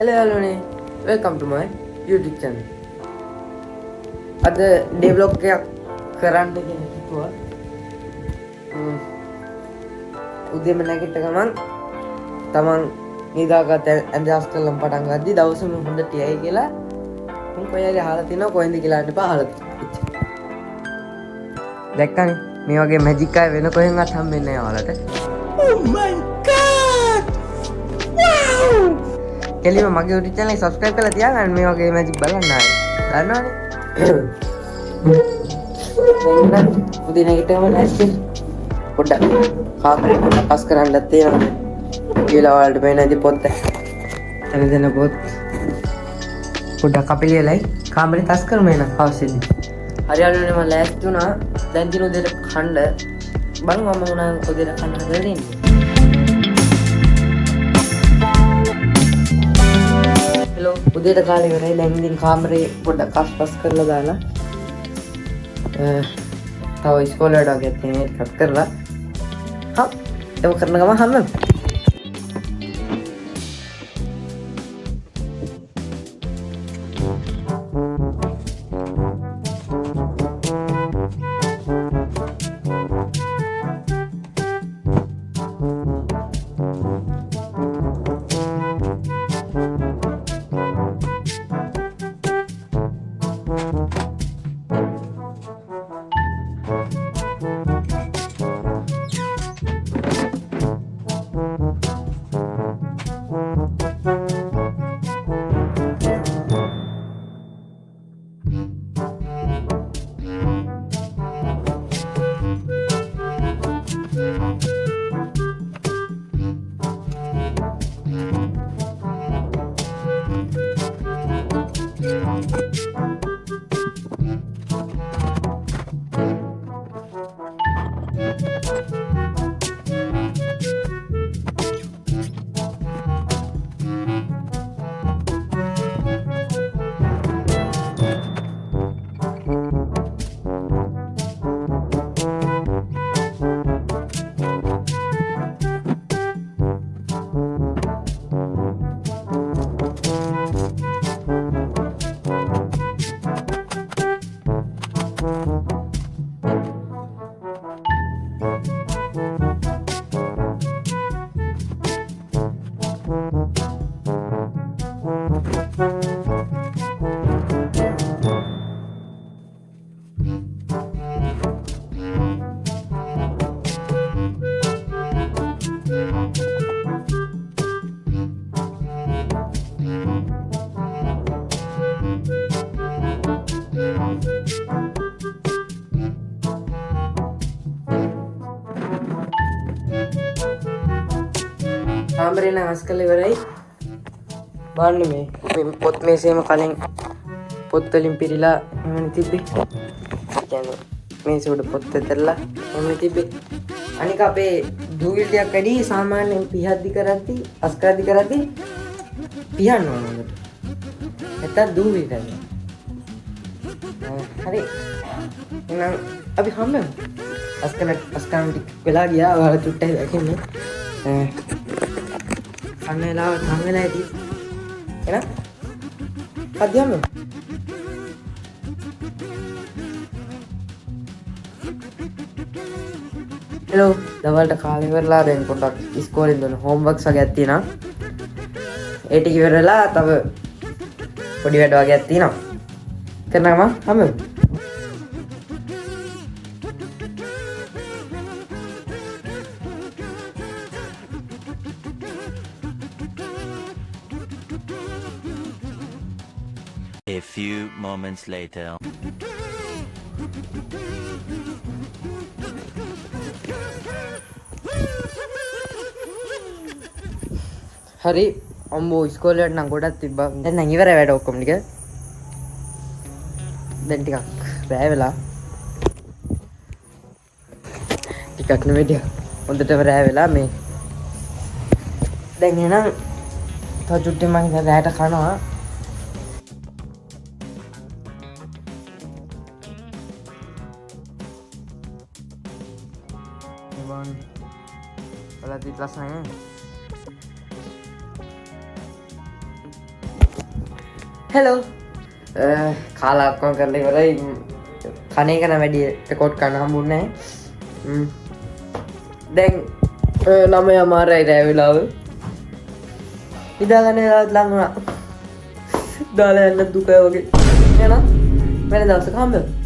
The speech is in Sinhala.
Hello, welcome to my YouTube channel. Ada day vlog එකක් කරන්න කියන හිතුවා. උදේම නැගිට ගමන් තමන් නිදාගත්ත ඇඳස් කළම් පටන් ගද්දි දවසම හොඳට යයි කියලා මම කොහේද අහලා තිනවා කොහෙන්ද කියලා හිටපා අහලා තිබ්බා. දැක්කනේ මේ වගේ මැජික් ආය වෙන කොහෙන්වත් හම්බෙන්නේ නැහැ ඔයාලට. Oh my god! Wow! කෙලිම මගේ YouTube channel එක subscribe කරලා තියාගන්න මේ වගේ මැජික් බලන්න ආයේ. දන්නවනේ. දැන් උදේ නැගිටම නැස්ති පොඩ්ඩක් කාමරේ පොඩ්ඩක් පස් කරන්නත් තියෙනවා. ඊළඟ වලට වෙනදි පොත් එන පොත් පොඩ්ඩක් අපි ලියලයි කාමරේ තස් කරමු එන අවශ්‍යයි. හරියටම මම ලෑස්ති වුණා. දැන් දින උදේට කන්න බලමු මම උනා උදේට කන්න හදලා දෙන්නේ. හෙලෝ උදේට කාලේ ඉවරයි. දැන් ඉතින් කාමරේ පොඩ්ඩක් අස්පස් කරලා දාලා තව ඉස්කෝලේ වලට ගියත් මේක කට් කරලා ඒක කරන ගමන් හම්බෙමු. කාමරේ නම් අස් කරලා ඉවරයි. බලන්න මේ පොත් මේසෙම කලින් පොත් වලින් පිරීලා එමෙන්න තිබ්බේ. කියන්නේ මේසෙ උඩ පොත් ඇදලා එමෙන්න තිබ්බේ. අනික අපේ දූවිලියක් වැඩි සාමාන්‍යයෙන් පිහද්දි කරද්දි අස් කරද්දි පියන්න ඕනකට. නැත්තම් දූවිලි කරන්නේ. හරි. එහෙනම් අපි හම්බෙමු. අස් කරන ටික වෙලා ගියා. ඔයාලා චුට්ටයි දැකන්නේ. අන්න වෙලාව නම් වෙලා ඇති. එහෙනම් අධ්‍යයනය. හෙලෝ දවල්ට කාලේ ඉවරලා දැන් පොඩ්ඩක් ඉස්කෝලෙන් දුන්න හෝම්වර්ක්ස් වගේක් තියෙනවා. ඒ ටික ඉවරලා තව පොඩි වැඩ වගේක් තියෙනවා. කරනකම හම්බෙමු. A few moments later. හරි අම්මෝ ඉස්කෝලේ වලට නම් ගොඩක් තිබ්බා. දැන් නම් ඉවරයි වැඩ ඔක්කොම ටික. දැන් ටිකක් රැ වෙලා. ටිකක් නෙමෙයි ටික. හොඳටම රැ වෙලා මේ. දැන් එහෙනම් තව චුට්ටක් මම රැට කනවා. Kalau di kelas saya hello කාලාක්කොන් කරලා ඉවරයි කනේ කන වැඩි රෙකෝඩ් කරන්න හම්බුන්නේ නැහැ දැන් 9 අමාරයි රෑ වෙලාව ඉඳාගන්න වෙලාවත් ලඟ වුණා දාලා යන්න දුකයි වගේ එහෙනම් වෙන දවසක හම්බෙමු